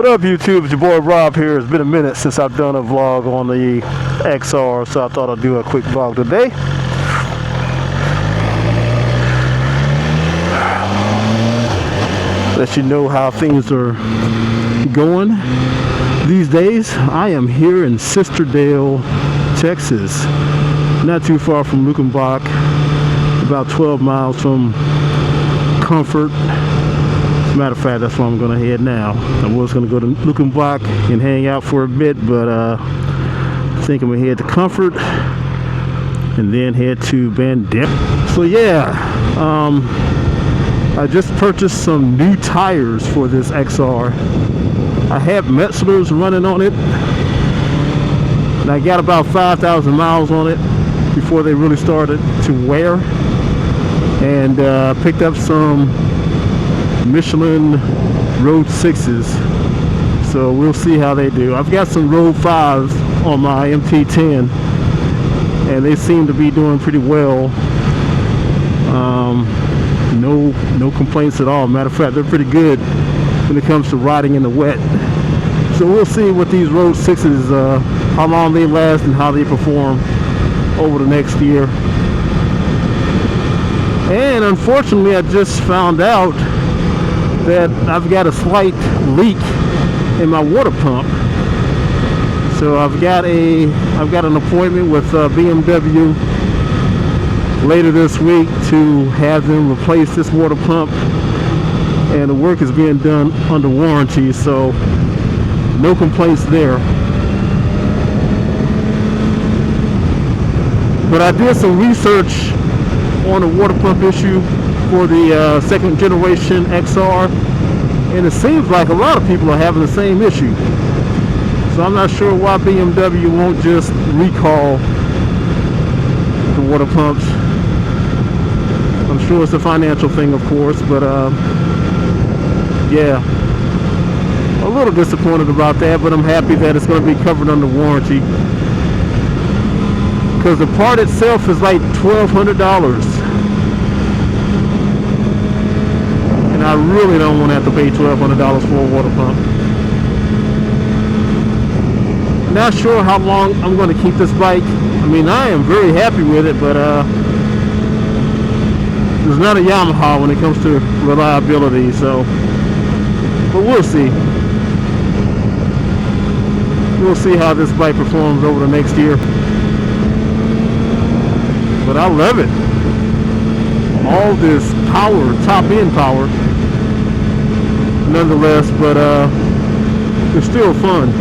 What up, YouTube? It's your boy Rob here. It's been a minute since I've done a vlog on the XR, so I thought I'd do a quick vlog today. Let you know how things are going these days. I am here in Sisterdale, Texas, not too far from Luckenbach, about 12 miles from Comfort. As a matter of fact, that's where I'm going to head now. I was going to go to Luckenbach and hang out for a bit, but I think I'm going to head to Comfort and then head to Bandit. So yeah, I just purchased some new tires for this XR. I have Metzler's running on it, and I got about 5,000 miles on it before they really started to wear, and picked up some Michelin Road 6s, so we'll see how they do. I've got some Road 5s on my MT10, and they seem to be doing pretty well. No complaints at all. Matter of fact, they're pretty good when it comes to riding in the wet. So we'll see what these Road 6s, how long they last and how they perform over the next year. And unfortunately, I just found out that I've got a slight leak in my water pump. So I've got an appointment with BMW later this week to have them replace this water pump, and the work is being done under warranty, so no complaints there. But I did some research on the water pump issue for the second generation XR, and it seems like a lot of people are having the same issue. So I'm not sure why BMW won't just recall the water pumps. I'm sure it's a financial thing, of course, but yeah, a little disappointed about that, but I'm happy that it's going to be covered under warranty, because the part itself is like $1,200, and I really don't want to have to pay $1,200 for a water pump. Not sure how long I'm going to keep this bike. I mean, I am very happy with it, but it's not a Yamaha when it comes to reliability, so, but we'll see. We'll see how this bike performs over the next year. But I love it. All this power, top end power, nonetheless, but it's still fun.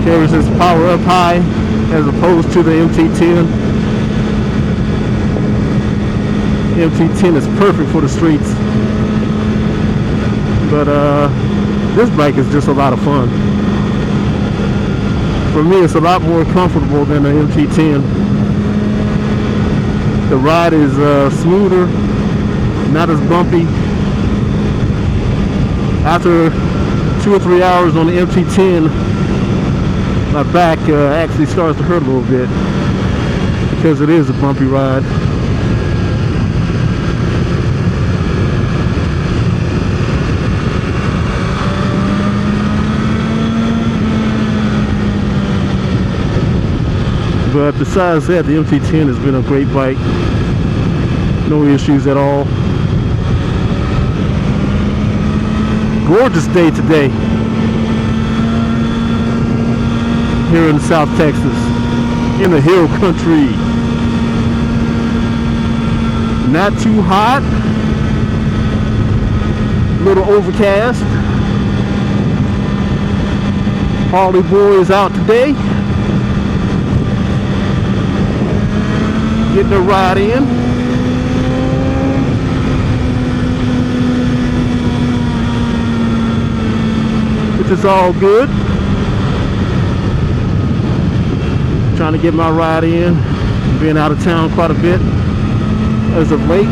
Carries its power up high as opposed to the MT10. The MT10 is perfect for the streets, but this bike is just a lot of fun. For me, it's a lot more comfortable than the MT10. The ride is smoother, not as bumpy. After 2 or 3 hours on the MT10, my back actually starts to hurt a little bit, because it is a bumpy ride. But besides that, the MT10 has been a great bike. No issues at all. Gorgeous day today here in South Texas, in the hill country. Not too hot, a little overcast. Harley boy is out today, getting a ride in. Which is all good. Trying to get my ride in. Being out of town quite a bit as of late.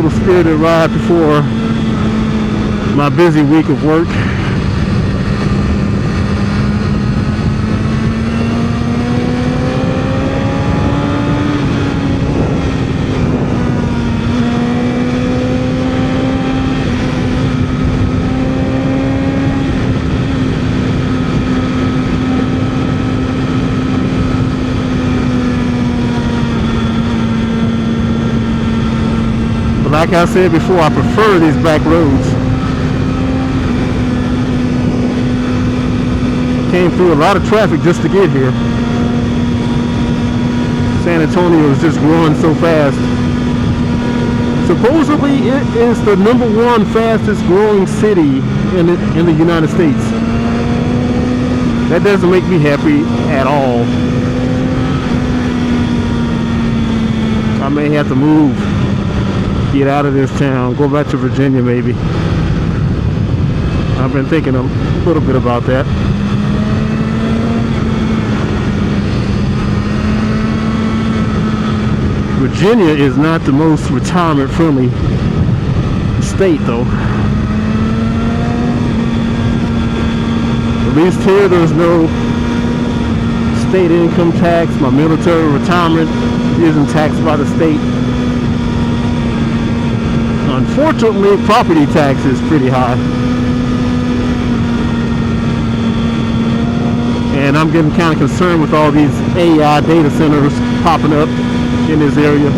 little spirited ride before my busy week of work. Like I said before, I prefer these back roads. Came through a lot of traffic just to get here. San Antonio is just growing so fast. Supposedly it is the #1 fastest growing city in the United States. That doesn't make me happy at all. I may have to move. Get out of this town, go back to Virginia maybe. I've been thinking a little bit about that. Virginia is not the most retirement friendly state though. At least here there's no state income tax. My military retirement isn't taxed by the state. Unfortunately, property tax is pretty high. And I'm getting kind of concerned with all these AI data centers popping up in this area.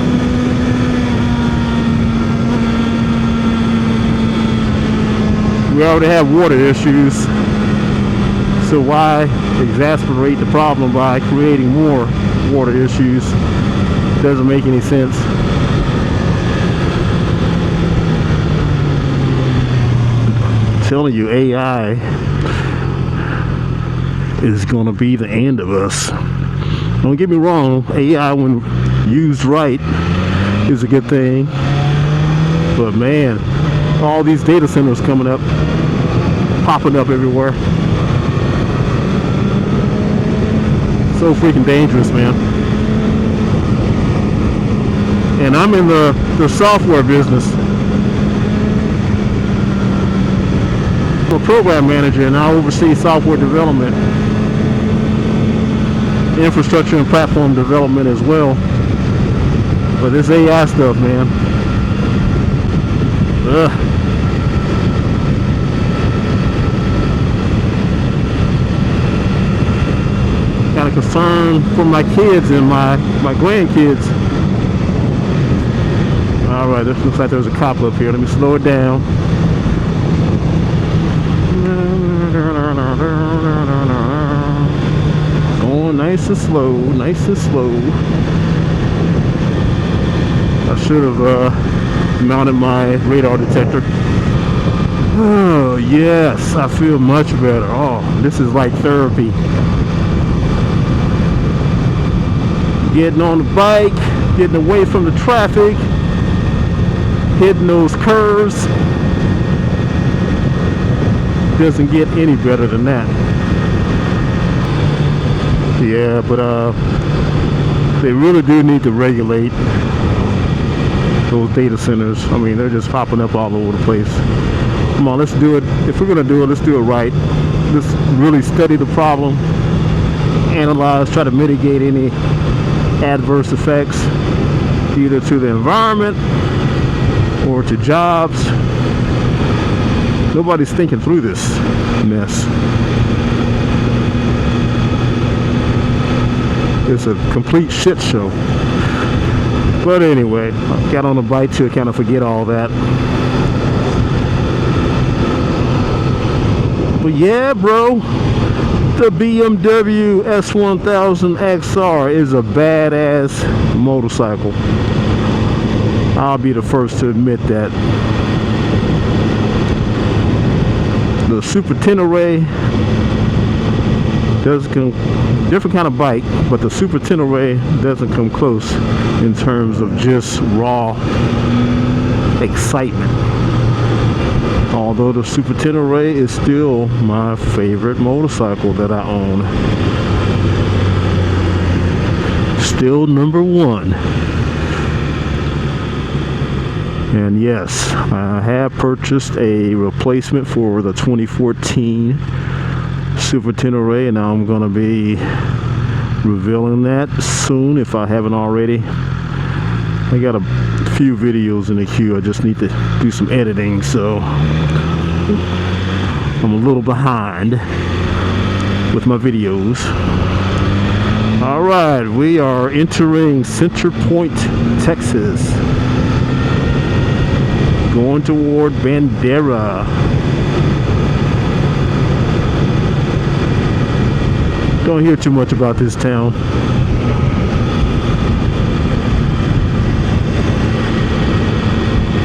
We already have water issues, so why exacerbate the problem by creating more water issues? Doesn't make any sense. Telling you, AI is going to be the end of us. Don't get me wrong, AI when used right is a good thing, but man, all these data centers coming up, popping up everywhere, so freaking dangerous, man. And I'm in the software business. I'm a program manager and I oversee software development, infrastructure and platform development as well. But this AI stuff, man, kind of concerned for my kids and my grandkids. All right, this looks like there's a cop up here. Let me slow it down. Going nice and slow, nice and slow. I should have mounted my radar detector. Oh yes, I feel much better. Oh, this is like therapy. Getting on the bike, getting away from the traffic, hitting those curves. Doesn't get any better than that. Yeah, but they really do need to regulate those data centers. I mean, they're just popping up all over the place. Come on, let's do it. If we're gonna do it, let's do it right. Let's really study the problem, analyze, try to mitigate any adverse effects either to the environment or to jobs. Nobody's thinking through this mess. It's a complete shit show. But anyway, I got on a bike to kind of forget all that. But yeah, bro, the BMW S1000XR is a badass motorcycle. I'll be the first to admit that. The Super Tenere doesn't come, different kind of bike, but the Super Tenere doesn't come close in terms of just raw excitement. Although the Super Tenere is still my favorite motorcycle that I own. Still #1. And yes, I have purchased a replacement for the 2014 Super Tenere, and now I'm going to be revealing that soon if I haven't already. I got a few videos in the queue. I just need to do some editing, so I'm a little behind with my videos. All right, we are entering Center Point, Texas, going toward Bandera. Don't hear too much about this town.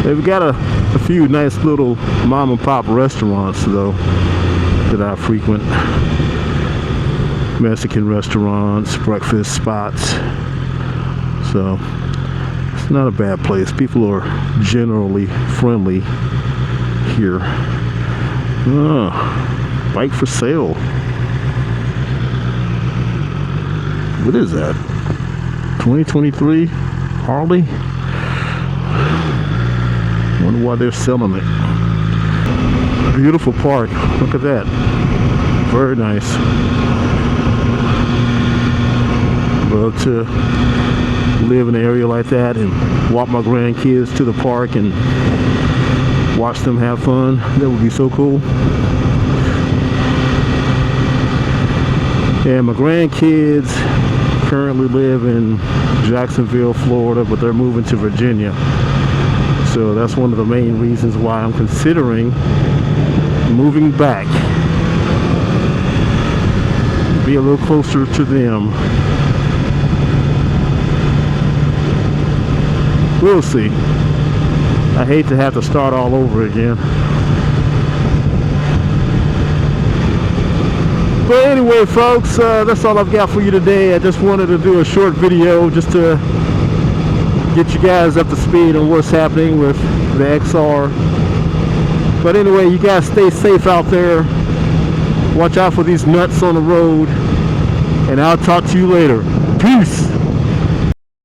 They've got a few nice little mom and pop restaurants though that I frequent. Mexican restaurants, breakfast spots. So it's not a bad place. People are generally friendly here. Oh, bike for sale. What is that? 2023 Harley? Wonder why they're selling it. Beautiful park. Look at that. Very nice. Love to live in an area like that and walk my grandkids to the park and watch them have fun. That would be so cool. And my grandkids currently live in Jacksonville, Florida, but they're moving to Virginia. So that's one of the main reasons why I'm considering moving back. Be a little closer to them. We'll see. I hate to have to start all over again. But anyway, folks, that's all I've got for you today. I just wanted to do a short video just to get you guys up to speed on what's happening with the XR. But anyway, you guys stay safe out there. Watch out for these nuts on the road. And I'll talk to you later. Peace.